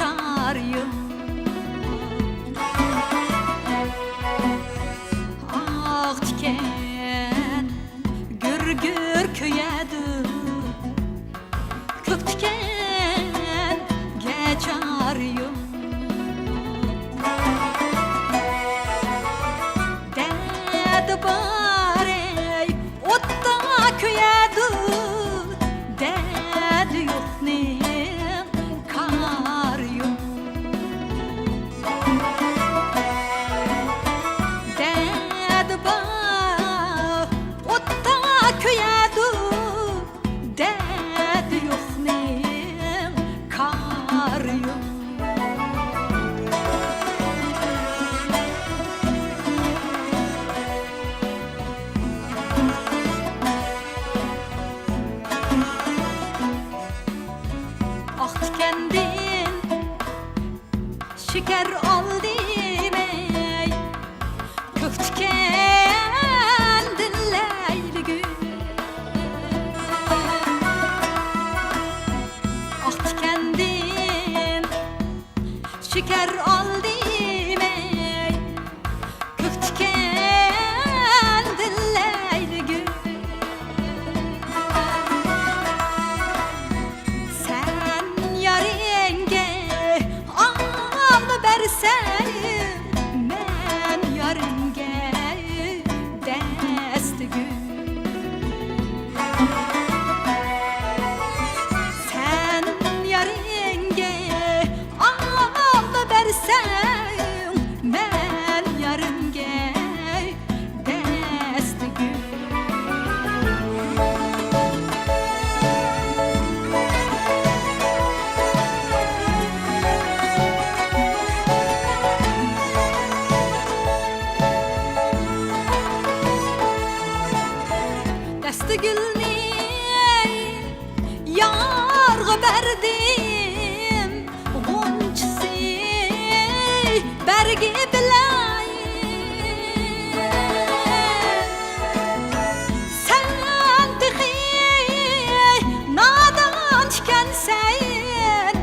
geçarıyım. Ah tiken gür gür köyedi, kök tiken geçarıyım. Dedi bari otta köyedi, dedi yok ne kar yok. Dedi bari otta köyedi, dedi yok ne kar yok. Ah tikendin şeker aldım ey, kök tikendin leyli gül. Ah tikendin şeker aldım ey, kök tikendin leyli gül. Sen yarenge al versen, men yarenge desti gül. Sen yarenge al versen, men yarenge desti gül. Desti gülni yargı verdim, gonçisi bergi bilay. Sen tıxi nadan tükensen,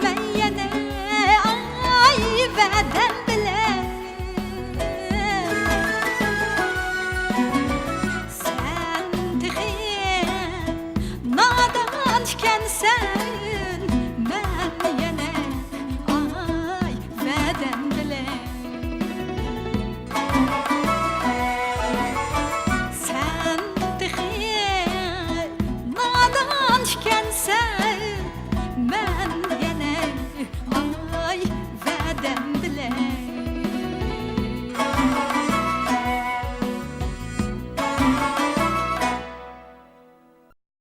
meyyene ay veden bilay. Sen tıxi nadan tükensen,